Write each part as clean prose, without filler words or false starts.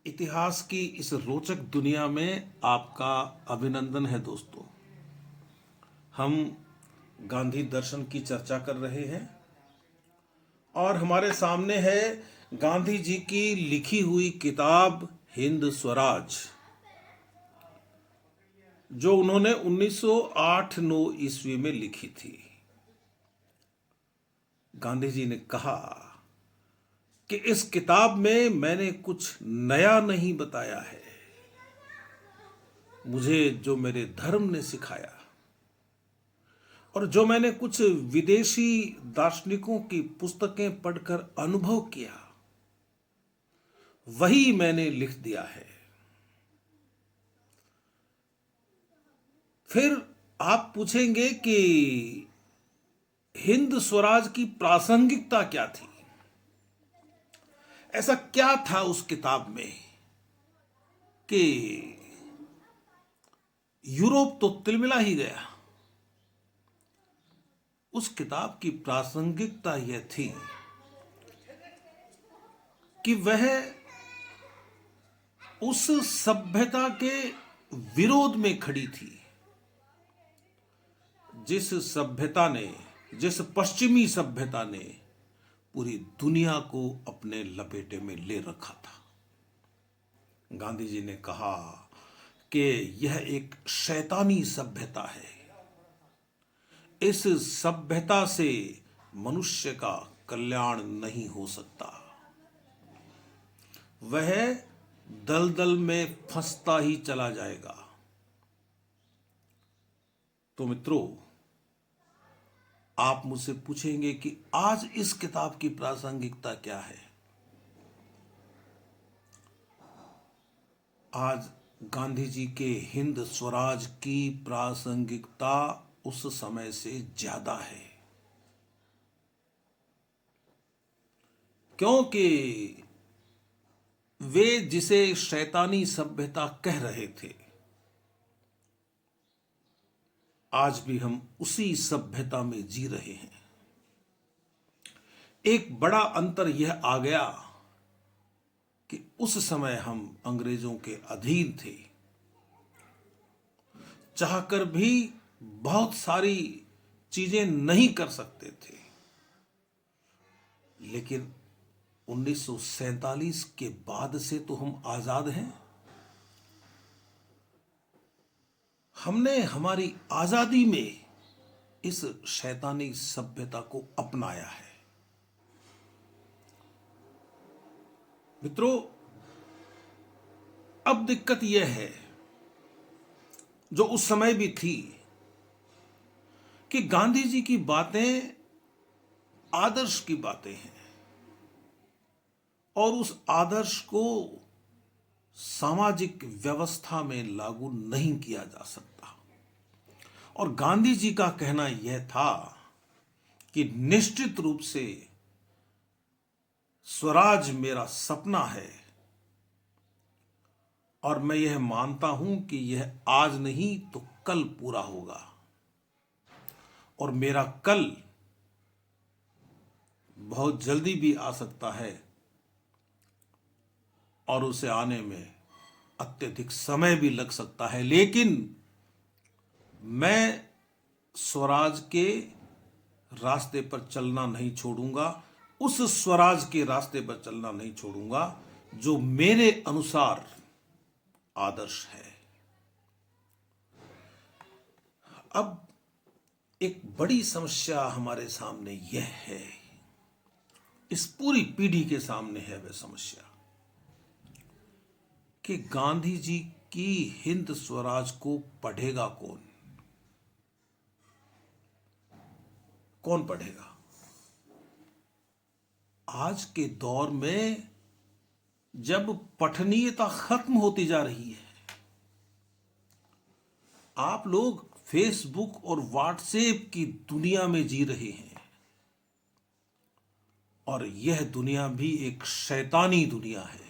इतिहास की इस रोचक दुनिया में आपका अभिनंदन है दोस्तों। हम गांधी दर्शन की चर्चा कर रहे हैं और हमारे सामने है गांधी जी की लिखी हुई किताब हिंद स्वराज, जो उन्होंने 1908-9 ईस्वी में लिखी थी। गांधी जी ने कहा कि इस किताब में मैंने कुछ नया नहीं बताया है। मुझे जो मेरे धर्म ने सिखाया और जो मैंने कुछ विदेशी दार्शनिकों की पुस्तकें पढ़कर अनुभव किया, वही मैंने लिख दिया है। फिर आप पूछेंगे कि हिंद स्वराज की प्रासंगिकता क्या थी। ऐसा क्या था उस किताब में कि यूरोप तो तिलमिला ही गया। उस किताब की प्रासंगिकता यह थी कि वह उस सभ्यता के विरोध में खड़ी थी जिस पश्चिमी सभ्यता ने पूरी दुनिया को अपने लपेटे में ले रखा था। गांधी जी ने कहा कि यह एक शैतानी सभ्यता है। इस सभ्यता से मनुष्य का कल्याण नहीं हो सकता। वह दलदल में फंसता ही चला जाएगा। तो मित्रों, आप मुझसे पूछेंगे कि आज इस किताब की प्रासंगिकता क्या है। आज गांधी जी के हिंद स्वराज की प्रासंगिकता उस समय से ज्यादा है, क्योंकि वे जिसे शैतानी सभ्यता कह रहे थे, आज भी हम उसी सभ्यता में जी रहे हैं। एक बड़ा अंतर यह आ गया कि उस समय हम अंग्रेजों के अधीन थे। चाहकर भी बहुत सारी चीजें नहीं कर सकते थे, लेकिन 1947 के बाद से तो हम आजाद हैं। हमने हमारी आजादी में इस शैतानी सभ्यता को अपनाया है। मित्रों, अब दिक्कत यह है, जो उस समय भी थी, कि गांधी जी की बातें आदर्श की बातें हैं और उस आदर्श को सामाजिक व्यवस्था में लागू नहीं किया जा सकता। और गांधी जी का कहना यह था कि निश्चित रूप से स्वराज मेरा सपना है और मैं यह मानता हूं कि यह आज नहीं तो कल पूरा होगा। और मेरा कल बहुत जल्दी भी आ सकता है और उसे आने में अत्यधिक समय भी लग सकता है, लेकिन मैं स्वराज के रास्ते पर चलना नहीं छोड़ूंगा। उस स्वराज के रास्ते पर चलना नहीं छोड़ूंगा जो मेरे अनुसार आदर्श है। अब एक बड़ी समस्या हमारे सामने यह है, इस पूरी पीढ़ी के सामने है वह समस्या, कि गांधी जी की हिंद स्वराज को पढ़ेगा कौन? कौन पढ़ेगा? आज के दौर में जब पठनीयता खत्म होती जा रही है, आप लोग फेसबुक और व्हाट्सएप की दुनिया में जी रहे हैं और यह दुनिया भी एक शैतानी दुनिया है।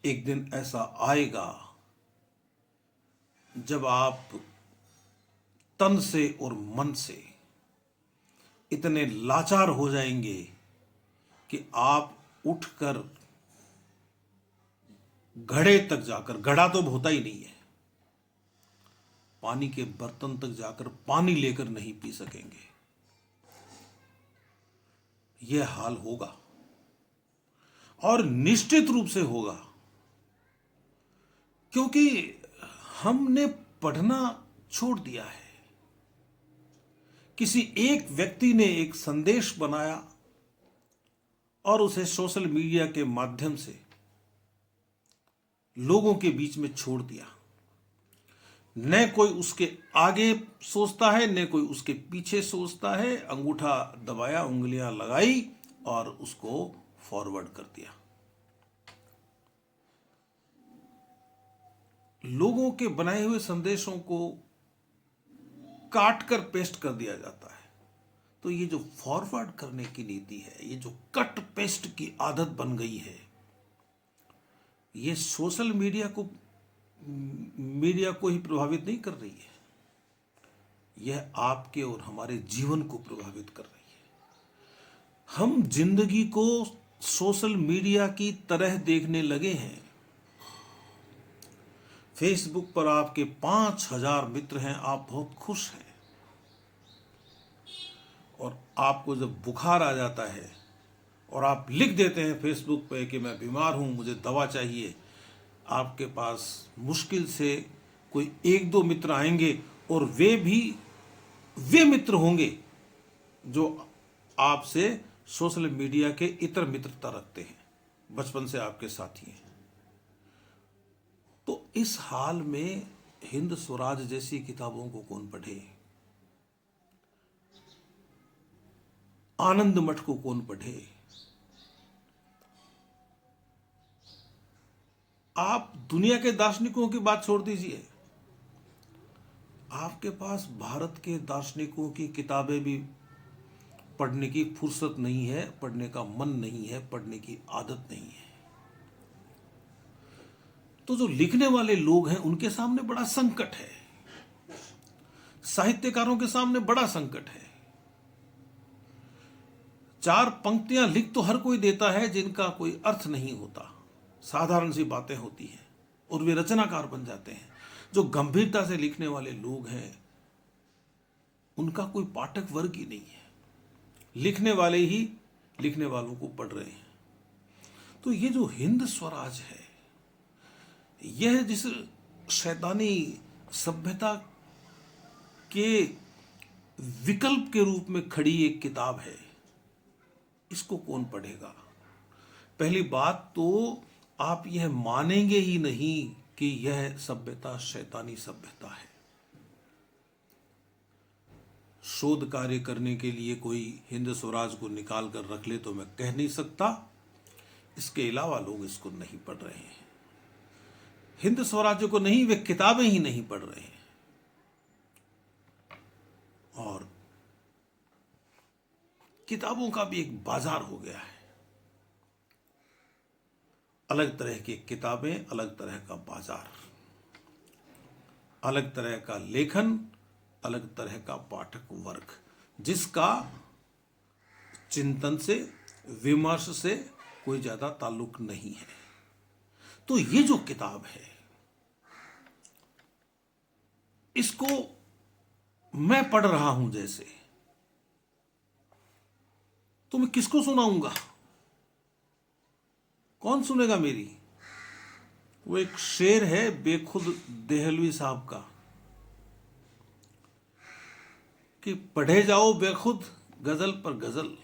एक दिन ऐसा आएगा जब आप तन से और मन से इतने लाचार हो जाएंगे कि आप उठकर घड़े तक जाकर, घड़ा तो होता ही नहीं है, पानी के बर्तन तक जाकर पानी लेकर नहीं पी सकेंगे। यह हाल होगा और निश्चित रूप से होगा, क्योंकि हमने पढ़ना छोड़ दिया है। किसी एक व्यक्ति ने एक संदेश बनाया और उसे सोशल मीडिया के माध्यम से लोगों के बीच में छोड़ दिया। न कोई उसके आगे सोचता है, न कोई उसके पीछे सोचता है। अंगूठा दबाया, उंगलियां लगाई और उसको फॉरवर्ड कर दिया। लोगों के बनाए हुए संदेशों को काट कर पेस्ट कर दिया जाता है। तो ये जो फॉरवर्ड करने की नीति है, ये जो कट पेस्ट की आदत बन गई है, ये सोशल मीडिया को ही प्रभावित नहीं कर रही है, यह आपके और हमारे जीवन को प्रभावित कर रही है। हम जिंदगी को सोशल मीडिया की तरह देखने लगे हैं। फेसबुक पर आपके 5,000 मित्र हैं, आप बहुत खुश हैं, और आपको जब बुखार आ जाता है और आप लिख देते हैं फेसबुक पे कि मैं बीमार हूं, मुझे दवा चाहिए, आपके पास मुश्किल से कोई 1-2 मित्र आएंगे, और वे मित्र होंगे जो आपसे सोशल मीडिया के इतर मित्रता रखते हैं, बचपन से आपके साथी हैं। तो इस हाल में हिंद स्वराज जैसी किताबों को कौन पढ़े, आनंद मठ को कौन पढ़े। आप दुनिया के दार्शनिकों की बात छोड़ दीजिए, आपके पास भारत के दार्शनिकों की किताबें भी पढ़ने की फुर्सत नहीं है, पढ़ने का मन नहीं है, पढ़ने की आदत नहीं है। तो जो लिखने वाले लोग हैं उनके सामने बड़ा संकट है, साहित्यकारों के सामने बड़ा संकट है। 4 पंक्तियां लिख तो हर कोई देता है जिनका कोई अर्थ नहीं होता, साधारण सी बातें होती हैं, और वे रचनाकार बन जाते हैं। जो गंभीरता से लिखने वाले लोग हैं उनका कोई पाठक वर्ग ही नहीं है, लिखने वाले ही लिखने वालों को पढ़ रहे हैं। तो ये जो हिंद स्वराज है, यह जिस शैतानी सभ्यता के विकल्प के रूप में खड़ी एक किताब है, इसको कौन पढ़ेगा। पहली बात तो आप यह मानेंगे ही नहीं कि यह सभ्यता शैतानी सभ्यता है। शोध कार्य करने के लिए कोई हिंद स्वराज को निकाल कर रख ले तो मैं कह नहीं सकता, इसके अलावा लोग इसको नहीं पढ़ रहे हैं। हिंद स्वराज्य को नहीं, वे किताबें ही नहीं पढ़ रहे हैं। और किताबों का भी एक बाजार हो गया है, अलग तरह की किताबें, अलग तरह का बाजार, अलग तरह का लेखन, अलग तरह का पाठक वर्ग, जिसका चिंतन से, विमर्श से कोई ज्यादा ताल्लुक नहीं है। तो ये जो किताब है, इसको मैं पढ़ रहा हूं जैसे, तो मैं किसको सुनाऊंगा, कौन सुनेगा मेरी। वो एक शेर है बेखुद देहलवी साहब का कि पढ़े जाओ बेखुद गजल पर गजल,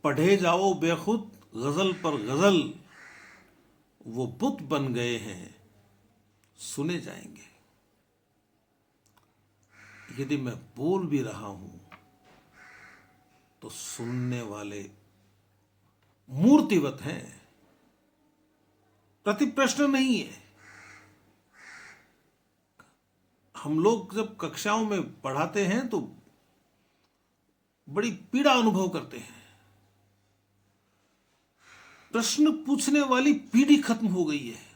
पढ़े जाओ बेखुद गजल पर गजल, वो बुत बन गए हैं सुने जाएंगे। यदि मैं बोल भी रहा हूं तो सुनने वाले मूर्तिवत हैं, प्रतिप्रश्न नहीं है। हम लोग जब कक्षाओं में पढ़ाते हैं तो बड़ी पीड़ा अनुभव करते हैं, प्रश्न पूछने वाली पीढ़ी खत्म हो गई है।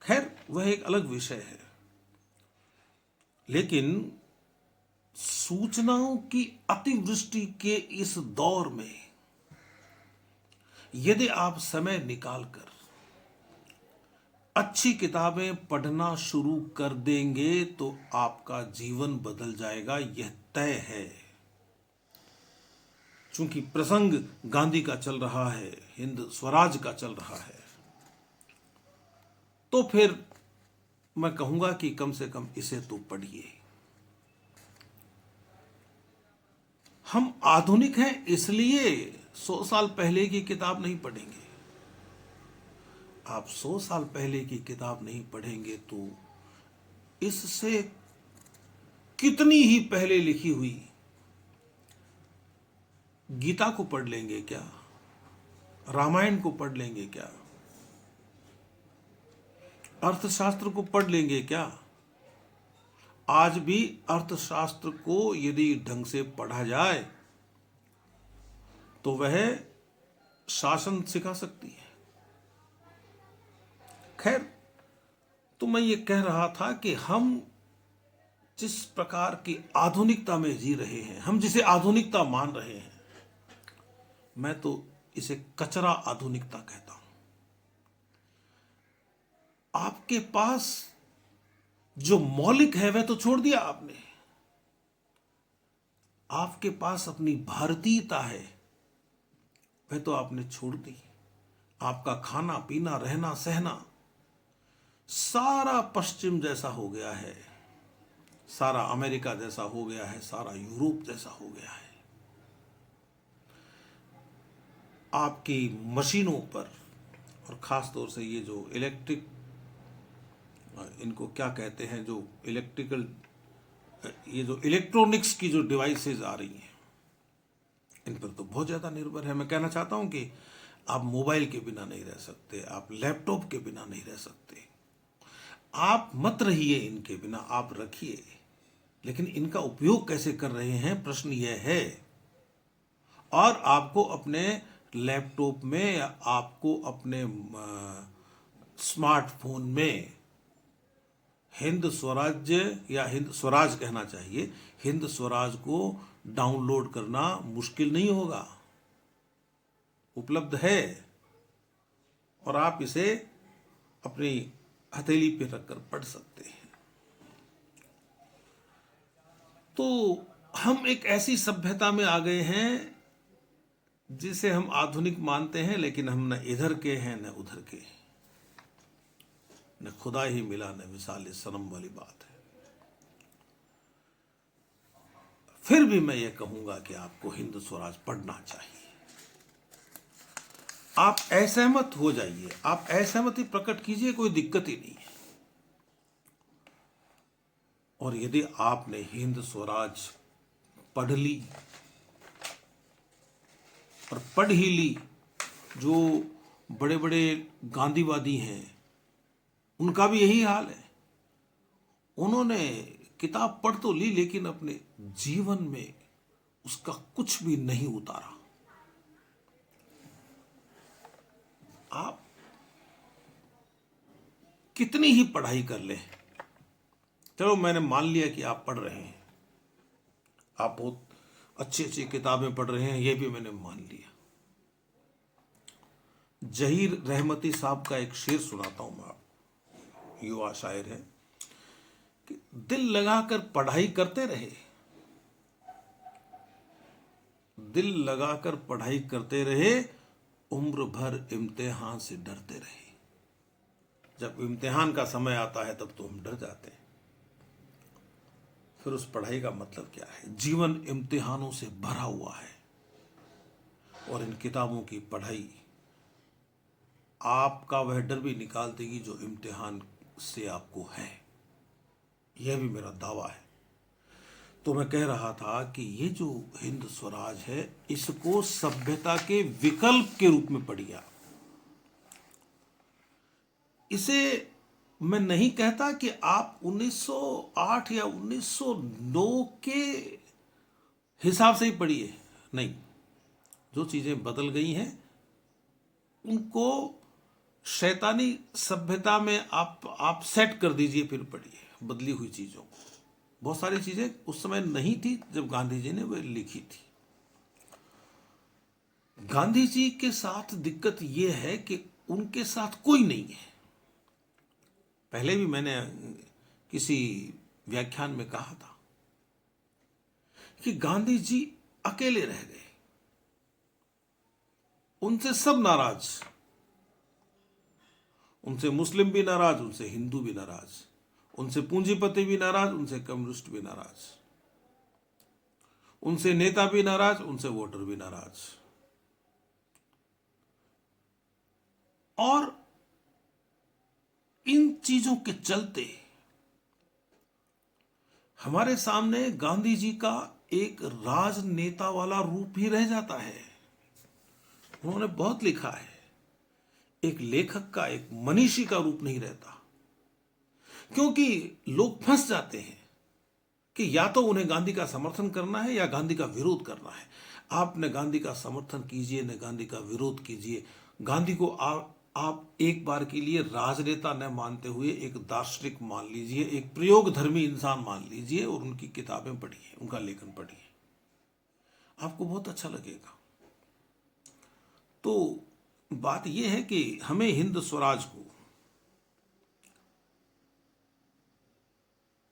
खैर, वह एक अलग विषय है। लेकिन सूचनाओं की अतिवृष्टि के इस दौर में यदि आप समय निकालकर अच्छी किताबें पढ़ना शुरू कर देंगे तो आपका जीवन बदल जाएगा, यह तय है। चूंकि प्रसंग गांधी का चल रहा है, हिंद स्वराज का चल रहा है, तो फिर मैं कहूंगा कि कम से कम इसे तो पढ़िए। हम आधुनिक हैं इसलिए 100 साल पहले की किताब नहीं पढ़ेंगे। आप 100 साल पहले की किताब नहीं पढ़ेंगे तो इससे कितनी ही पहले लिखी हुई गीता को पढ़ लेंगे क्या? रामायण को पढ़ लेंगे क्या? अर्थशास्त्र को पढ़ लेंगे क्या? आज भी अर्थशास्त्र को यदि ढंग से पढ़ा जाए तो वह शासन सिखा सकती है। खैर, तो मैं ये कह रहा था कि हम जिस प्रकार की आधुनिकता में जी रहे हैं, हम जिसे आधुनिकता मान रहे हैं, मैं तो इसे कचरा आधुनिकता कहता हूं। आपके पास जो मौलिक है वह तो छोड़ दिया आपने। आपके पास अपनी भारतीयता है, वह तो आपने छोड़ दी। आपका खाना पीना रहना सहना सारा पश्चिम जैसा हो गया है, सारा अमेरिका जैसा हो गया है, सारा यूरोप जैसा हो गया है। आपकी मशीनों पर, और खास तौर से ये जो इलेक्ट्रिक, इनको क्या कहते हैं, जो इलेक्ट्रिकल, ये जो इलेक्ट्रॉनिक्स की जो डिवाइसेस आ रही हैं, इन पर तो बहुत ज़्यादा निर्भर है। मैं कहना चाहता हूं कि आप मोबाइल के बिना नहीं रह सकते, आप लैपटॉप के बिना नहीं रह सकते। आप मत रहिए इनके बिना, आप रखिए, लेकिन इनका उपयोग कैसे कर रहे हैं, प्रश्न यह है। और आपको अपने लैपटॉप में या आपको अपने स्मार्टफोन में हिंद स्वराज्य या हिंद स्वराज कहना चाहिए, हिंद स्वराज को डाउनलोड करना मुश्किल नहीं होगा, उपलब्ध है, और आप इसे अपनी हथेली पे रखकर पढ़ सकते हैं। तो हम एक ऐसी सभ्यता में आ गए हैं जिसे हम आधुनिक मानते हैं, लेकिन हम न इधर के हैं न उधर के, न खुदा ही मिला न मिसाले सनम वाली बात है। फिर भी मैं ये कहूंगा कि आपको हिंद स्वराज पढ़ना चाहिए। आप असहमत हो जाइए, आप असहमति प्रकट कीजिए, कोई दिक्कत ही नहीं है। और यदि आपने हिंद स्वराज पढ़ ली और पढ़ ही ली, जो बड़े बड़े गांधीवादी हैं उनका भी यही हाल है। उन्होंने किताब पढ़ तो ली, लेकिन अपने जीवन में उसका कुछ भी नहीं उतारा। आप कितनी ही पढ़ाई कर लें, चलो मैंने मान लिया कि आप पढ़ रहे हैं, आप बहुत अच्छी अच्छी किताबें पढ़ रहे हैं, यह भी मैंने मान लिया। जहीर रहमती साहब का एक शेर सुनाता हूं मैं आपको, युवा शायर है, कि दिल लगाकर पढ़ाई करते रहे, दिल लगाकर पढ़ाई करते रहे, उम्र भर इम्तिहान से डरते रहे। जब इम्तिहान का समय आता है तब तो हम डर जाते हैं, फिर उस पढ़ाई का मतलब क्या है? जीवन इम्तिहानों से भरा हुआ है, और इन किताबों की पढ़ाई आपका वह डर भी निकाल देगी जो इम्तिहान से आपको है, यह भी मेरा दावा है। तो मैं कह रहा था कि ये जो हिंद स्वराज है, इसको सभ्यता के विकल्प के रूप में पढ़िए आप। इसे मैं नहीं कहता कि आप 1908 या 1909 के हिसाब से ही पढ़िए, नहीं, जो चीजें बदल गई हैं उनको शैतानी सभ्यता में आप सेट कर दीजिए, फिर पढ़िए बदली हुई चीजों को। बहुत सारी चीजें उस समय नहीं थी जब गांधी जी ने वह लिखी थी। गांधी जी के साथ दिक्कत यह है कि उनके साथ कोई नहीं है। पहले भी मैंने किसी व्याख्यान में कहा था कि गांधी जी अकेले रह गए, उनसे सब नाराज, उनसे मुस्लिम भी नाराज, उनसे हिंदू भी नाराज, उनसे पूंजीपति भी नाराज, उनसे कम्युनिस्ट भी नाराज, उनसे नेता भी नाराज, उनसे वोटर भी नाराज। और इन चीजों के चलते हमारे सामने गांधी जी का एक राजनेता वाला रूप ही रह जाता है। उन्होंने बहुत लिखा है, एक लेखक का, एक मनीषी का रूप नहीं रहता, क्योंकि लोग फंस जाते हैं कि या तो उन्हें गांधी का समर्थन करना है या गांधी का विरोध करना है। आप न गांधी का समर्थन कीजिए न गांधी का विरोध कीजिए। गांधी को आप एक बार के लिए राजनेता न मानते हुए एक दार्शनिक मान लीजिए, एक प्रयोगधर्मी इंसान मान लीजिए और उनकी किताबें पढ़िए, उनका लेखन पढ़िए, आपको बहुत अच्छा लगेगा। तो बात यह है कि हमें हिंद स्वराज को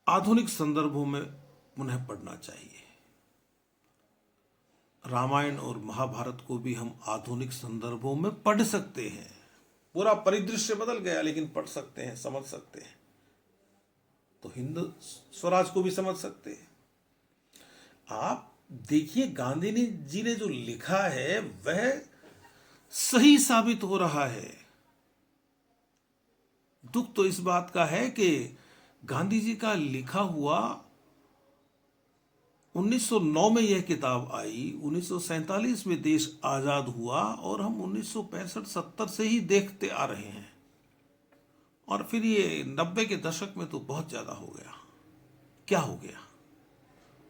आधुनिक संदर्भों में पुनः पढ़ना चाहिए। रामायण और महाभारत को भी हम आधुनिक संदर्भों में पढ़ सकते हैं। पूरा परिदृश्य बदल गया, लेकिन पढ़ सकते हैं, समझ सकते हैं। तो हिंद स्वराज को भी समझ सकते हैं। आप देखिए, गांधी जी ने जो लिखा है वह सही साबित हो रहा है। दुख तो इस बात का है कि गांधी जी का लिखा हुआ 1909 में यह किताब आई, 1947 में देश आजाद हुआ और हम 1965-70 से ही देखते आ रहे हैं। और फिर ये 90 के दशक में तो बहुत ज्यादा हो गया। क्या हो गया?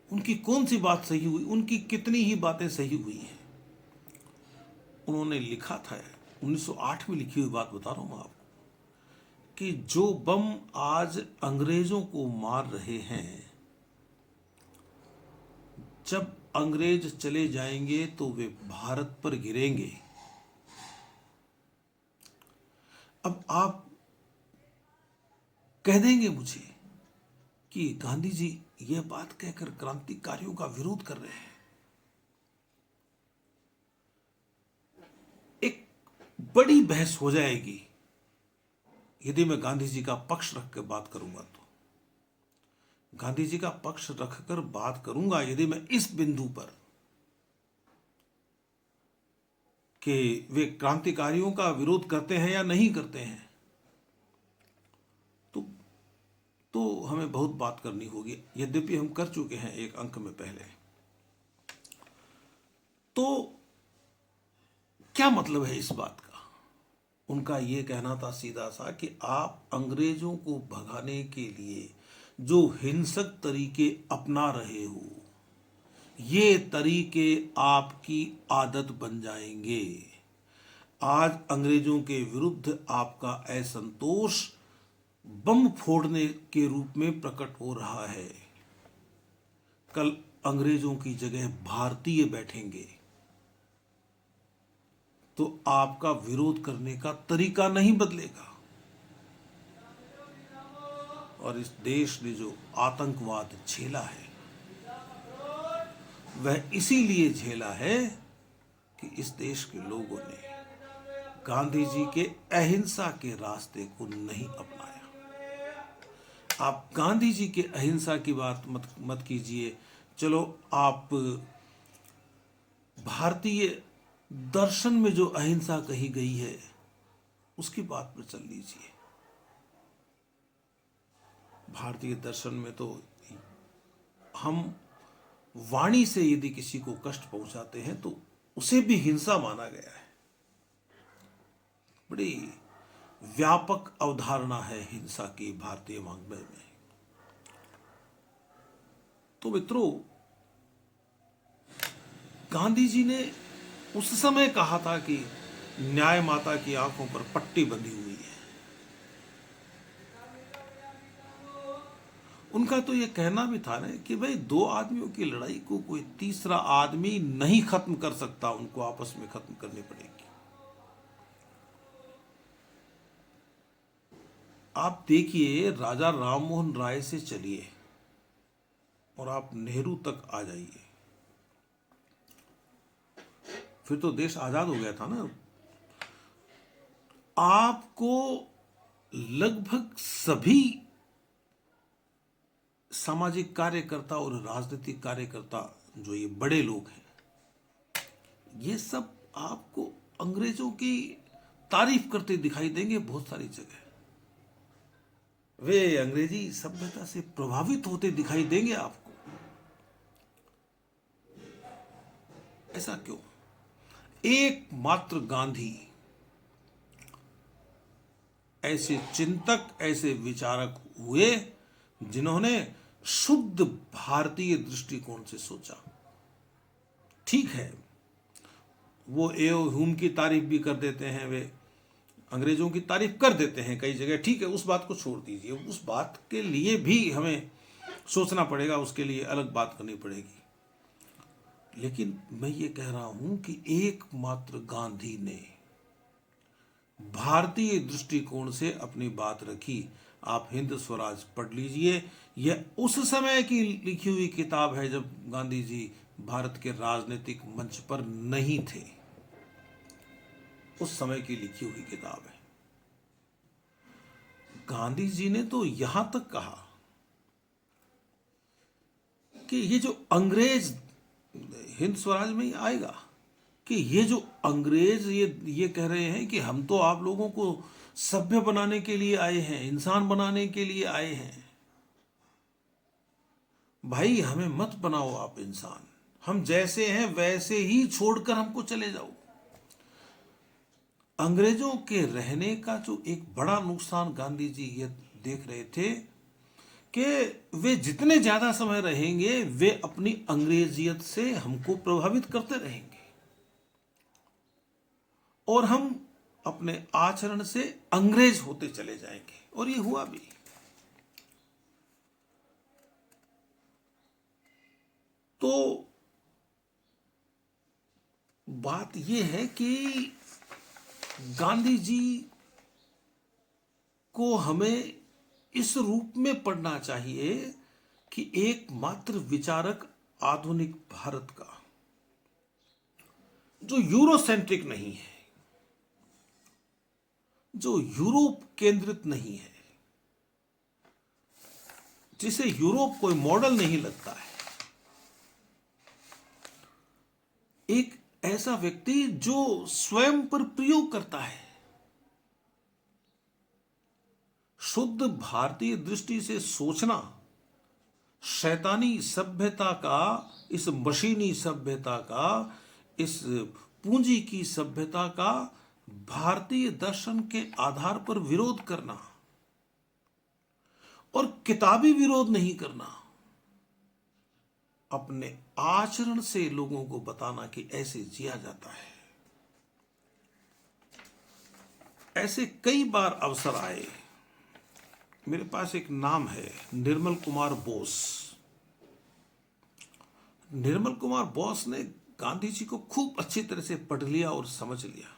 उनकी कौन सी बात सही हुई? उनकी कितनी ही बातें सही हुई हैं। उन्होंने लिखा था, 1908 में लिखी हुई बात बता रहा हूं मैं आपको, कि जो बम आज अंग्रेजों को मार रहे हैं, जब अंग्रेज चले जाएंगे तो वे भारत पर गिरेंगे। अब आप कह देंगे मुझे कि गांधी जी यह बात कहकर क्रांतिकारियों का विरोध कर रहे हैं। एक बड़ी बहस हो जाएगी यदि मैं गांधी जी का पक्ष रख कर बात करूंगा। तो गांधी जी का पक्ष रखकर बात करूंगा यदि मैं इस बिंदु पर कि वे क्रांतिकारियों का विरोध करते हैं या नहीं करते हैं, तो हमें बहुत बात करनी होगी। यद्यपि हम कर चुके हैं एक अंक में पहले। तो क्या मतलब है इस बात का? उनका यह कहना था सीधा सा कि आप अंग्रेजों को भगाने के लिए जो हिंसक तरीके अपना रहे हो, ये तरीके आपकी आदत बन जाएंगे। आज अंग्रेजों के विरुद्ध आपका असंतोष बम फोड़ने के रूप में प्रकट हो रहा है। कल अंग्रेजों की जगह भारतीय बैठेंगे तो आपका विरोध करने का तरीका नहीं बदलेगा। और इस देश ने जो आतंकवाद झेला है वह इसीलिए झेला है कि इस देश के लोगों ने गांधी जी के अहिंसा के रास्ते को नहीं अपनाया। आप गांधी जी के अहिंसा की बात मत कीजिए, चलो आप भारतीय दर्शन में जो अहिंसा कही गई है उसकी बात पर चल लीजिए। भारतीय दर्शन में तो हम वाणी से यदि किसी को कष्ट पहुंचाते हैं तो उसे भी हिंसा माना गया है। बड़ी व्यापक अवधारणा है हिंसा की भारतीय वाङ्मय में। तो मित्रों, गांधी जी ने उस समय कहा था कि न्याय माता की आंखों पर पट्टी बंधी हुई है। उनका तो ये कहना भी था ना कि भाई दो आदमियों की लड़ाई को कोई तीसरा आदमी नहीं खत्म कर सकता, उनको आपस में खत्म करनी पड़ेगी। आप देखिए, राजा राममोहन राय से चलिए और आप नेहरू तक आ जाइए, फिर तो देश आजाद हो गया था ना। आपको लगभग सभी सामाजिक कार्यकर्ता और राजनीतिक कार्यकर्ता, जो ये बड़े लोग हैं, ये सब आपको अंग्रेजों की तारीफ करते दिखाई देंगे बहुत सारी जगह। वे अंग्रेजी सभ्यता से प्रभावित होते दिखाई देंगे आपको। ऐसा क्यों? एकमात्र गांधी ऐसे चिंतक, ऐसे विचारक हुए जिन्होंने शुद्ध भारतीय दृष्टिकोण से सोचा। ठीक है, वो एओ ह्यूम की तारीफ भी कर देते हैं, वे अंग्रेजों की तारीफ कर देते हैं कई जगह, ठीक है, उस बात को छोड़ दीजिए, उस बात के लिए भी हमें सोचना पड़ेगा, उसके लिए अलग बात करनी पड़ेगी। लेकिन मैं ये कह रहा हूं कि एकमात्र गांधी ने भारतीय दृष्टिकोण से अपनी बात रखी। आप हिंद स्वराज पढ़ लीजिए, यह उस समय की लिखी हुई किताब है जब गांधी जी भारत के राजनीतिक मंच पर नहीं थे, उस समय की लिखी हुई किताब है। गांधी जी ने तो यहां तक कहा कि ये जो अंग्रेज, हिंद स्वराज में ही आएगा, कि ये जो अंग्रेज ये कह रहे हैं कि हम तो आप लोगों को सभ्य बनाने के लिए आए हैं, इंसान बनाने के लिए आए हैं। भाई हमें मत बनाओ आप इंसान, हम जैसे हैं वैसे ही छोड़कर हमको चले जाओ। अंग्रेजों के रहने का जो एक बड़ा नुकसान गांधी जी ये देख रहे थे कि वे जितने ज्यादा समय रहेंगे वे अपनी अंग्रेजियत से हमको प्रभावित करते रहेंगे और हम अपने आचरण से अंग्रेज होते चले जाएंगे। और ये हुआ भी। तो बात यह है कि गांधी जी को हमें इस रूप में पढ़ना चाहिए कि एकमात्र विचारक आधुनिक भारत का, जो यूरोसेंट्रिक नहीं है, जो यूरोप केंद्रित नहीं है, जिसे यूरोप कोई मॉडल नहीं लगता है, एक ऐसा व्यक्ति जो स्वयं पर प्रयोग करता है, शुद्ध भारतीय दृष्टि से सोचना, शैतानी सभ्यता का, इस मशीनी सभ्यता का, इस पूंजी की सभ्यता का भारतीय दर्शन के आधार पर विरोध करना और किताबी विरोध नहीं करना, अपने आचरण से लोगों को बताना कि ऐसे जिया जाता है। ऐसे कई बार अवसर आए। मेरे पास एक नाम है, निर्मल कुमार बोस। निर्मल कुमार बोस ने गांधी जी को खूब अच्छी तरह से पढ़ लिया और समझ लिया।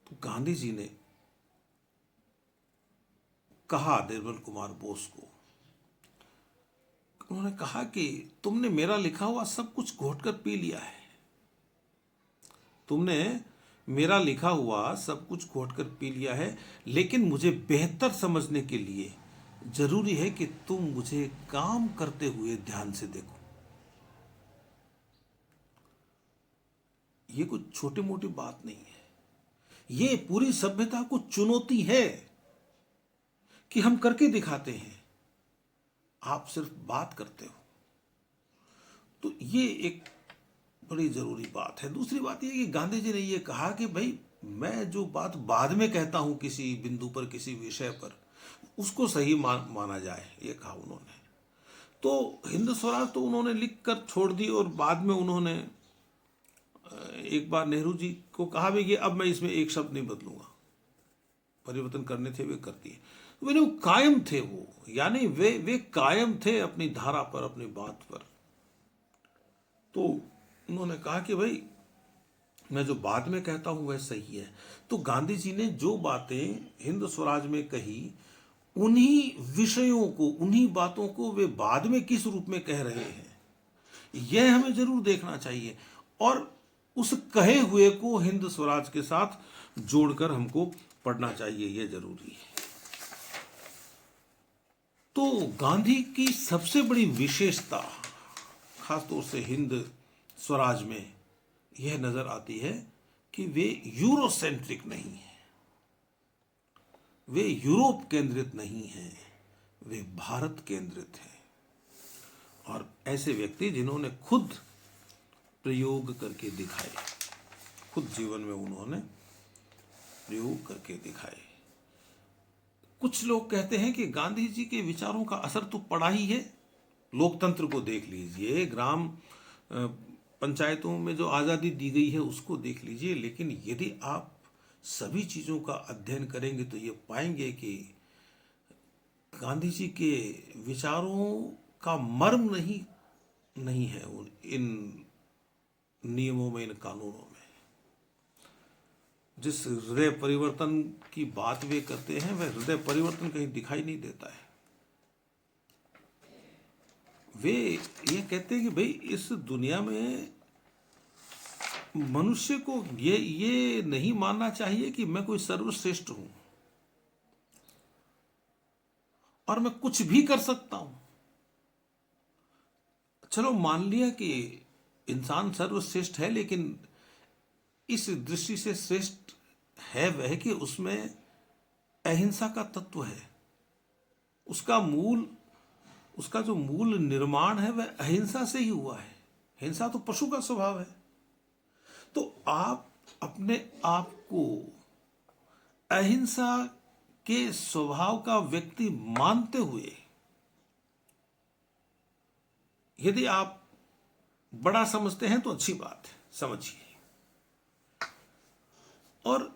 तो गांधी जी ने कहा निर्मल कुमार बोस को, उन्होंने कहा कि तुमने मेरा लिखा हुआ सब कुछ घोटकर पी लिया है, तुमने मेरा लिखा हुआ सब कुछ घोटकर पी लिया है, लेकिन मुझे बेहतर समझने के लिए जरूरी है कि तुम मुझे काम करते हुए ध्यान से देखो। ये कुछ छोटी मोटी बात नहीं है, ये पूरी सभ्यता को चुनौती है कि हम करके दिखाते हैं, आप सिर्फ बात करते हो। तो ये एक बड़ी जरूरी बात है। दूसरी बात यह कि गांधी जी ने यह कहा कि भाई मैं जो बात बाद में कहता हूं किसी बिंदु पर, किसी विषय पर, उसको सही माना जाए, ये कहा उन्होंने। तो हिंद स्वराज तो उन्होंने लिख कर छोड़ दी और बाद में उन्होंने एक बार नेहरू जी को कहा भी कि अब मैं इसमें एक शब्द नहीं बदलूंगा, परिवर्तन करने थे वे कर दिए। वे कायम थे, वो यानी वे कायम थे अपनी धारा पर, अपनी बात पर। तो उन्होंने कहा कि भाई मैं जो बाद में कहता हूं वह सही है। तो गांधी जी ने जो बातें हिंद स्वराज में कही, उन्हीं विषयों को, उन्हीं बातों को वे बाद में किस रूप में कह रहे हैं, यह हमें जरूर देखना चाहिए। और उस कहे हुए को हिंद स्वराज के साथ जोड़कर हमको पढ़ना चाहिए, यह जरूरी है। तो गांधी की सबसे बड़ी विशेषता खासतौर से हिंद स्वराज में यह नजर आती है कि वे यूरोसेंट्रिक नहीं है, वे यूरोप केंद्रित नहीं है, वे भारत केंद्रित है। और ऐसे व्यक्ति जिन्होंने खुद प्रयोग करके दिखाए, खुद जीवन में उन्होंने प्रयोग करके दिखाए। कुछ लोग कहते हैं कि गांधी जी के विचारों का असर तो पड़ा ही है। लोकतंत्र को देख लीजिए, ग्राम पंचायतों में जो आज़ादी दी गई है उसको देख लीजिए, लेकिन यदि आप सभी चीज़ों का अध्ययन करेंगे तो ये पाएंगे कि गांधी जी के विचारों का मर्म नहीं है इन नियमों में, इन कानूनों में। जिस हृदय परिवर्तन की बात वे करते हैं, वह हृदय परिवर्तन कहीं दिखाई नहीं देता है। वे ये कहते हैं कि भाई इस दुनिया में मनुष्य को ये नहीं मानना चाहिए कि मैं कोई सर्वश्रेष्ठ हूं और मैं कुछ भी कर सकता हूं। चलो मान लिया कि इंसान सर्वश्रेष्ठ है, लेकिन इस दृष्टि से श्रेष्ठ है वह कि उसमें अहिंसा का तत्व है। उसका जो मूल निर्माण है वह अहिंसा से ही हुआ है। हिंसा तो पशु का स्वभाव है। तो आप अपने आप को अहिंसा के स्वभाव का व्यक्ति मानते हुए यदि आप बड़ा समझते हैं तो अच्छी बात है, समझिए। और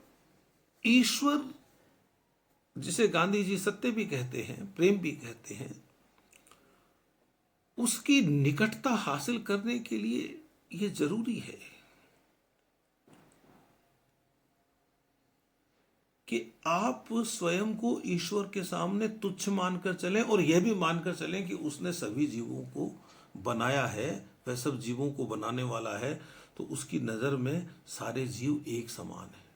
ईश्वर, जिसे गांधी जी सत्य भी कहते हैं, प्रेम भी कहते हैं, उसकी निकटता हासिल करने के लिए यह जरूरी है कि आप स्वयं को ईश्वर के सामने तुच्छ मानकर चलें और यह भी मानकर चलें कि उसने सभी जीवों को बनाया है, वह सब जीवों को बनाने वाला है, तो उसकी नजर में सारे जीव एक समान है।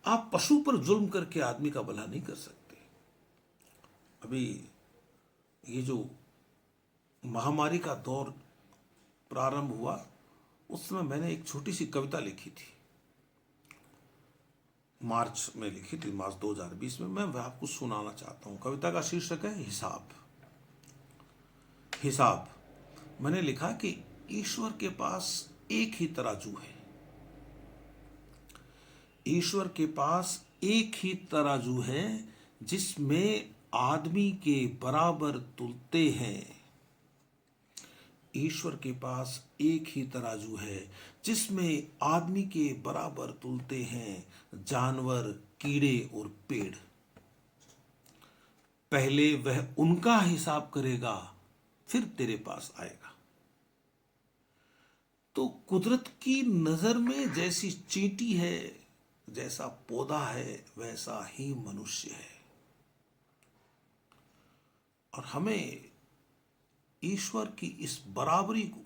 आप पशु पर जुल्म करके आदमी का भला नहीं कर सकते। अभी ये जो महामारी का दौर प्रारंभ हुआ, उस समय मैंने एक छोटी सी कविता लिखी थी, मार्च में लिखी थी, मार्च 2020 में। मैं वह आपको सुनाना चाहता हूं। कविता का शीर्षक है हिसाब। हिसाब। मैंने लिखा कि ईश्वर के पास एक ही तराजू है, ईश्वर के पास एक ही तराजू है जिसमें आदमी के बराबर तुलते हैं। ईश्वर के पास एक ही तराजू है जिसमें आदमी के बराबर तुलते हैं जानवर, कीड़े और पेड़। पहले वह उनका हिसाब करेगा, फिर तेरे पास आएगा। तो कुदरत की नजर में जैसी चींटी है, जैसा पौधा है, वैसा ही मनुष्य है। और हमें ईश्वर की इस बराबरी को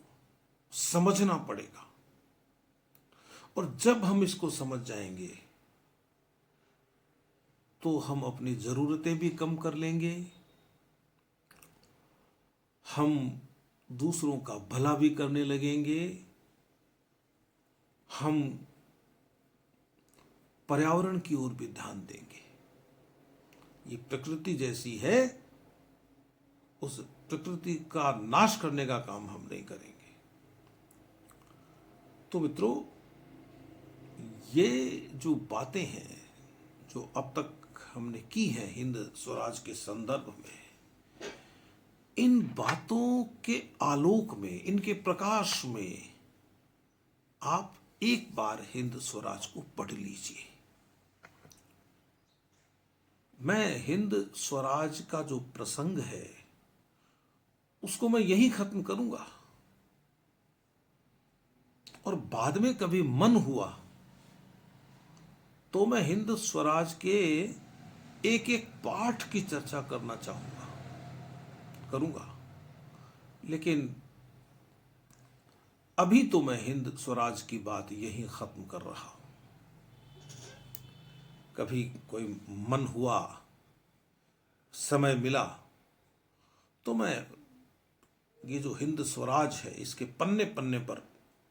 समझना पड़ेगा। और जब हम इसको समझ जाएंगे तो हम अपनी जरूरतें भी कम कर लेंगे, हम दूसरों का भला भी करने लगेंगे, हम पर्यावरण की ओर भी ध्यान देंगे। ये प्रकृति जैसी है, उस प्रकृति का नाश करने का काम हम नहीं करेंगे। तो मित्रों, ये जो बातें हैं जो अब तक हमने की हैं हिंद स्वराज के संदर्भ में, इन बातों के आलोक में, इनके प्रकाश में आप एक बार हिंद स्वराज को पढ़ लीजिए। मैं हिंद स्वराज का जो प्रसंग है उसको मैं यही खत्म करूंगा, और बाद में कभी मन हुआ तो मैं हिंद स्वराज के एक एक पाठ की चर्चा करना चाहूंगा, करूंगा। लेकिन अभी तो मैं हिंद स्वराज की बात यही खत्म कर रहा हूं। कभी कोई मन हुआ, समय मिला, तो मैं ये जो हिंद स्वराज है इसके पन्ने पन्ने पर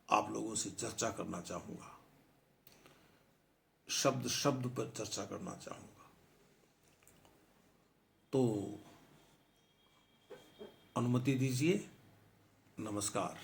आप लोगों से चर्चा करना चाहूंगा, शब्द शब्द पर चर्चा करना चाहूंगा। तो अनुमति दीजिए। नमस्कार।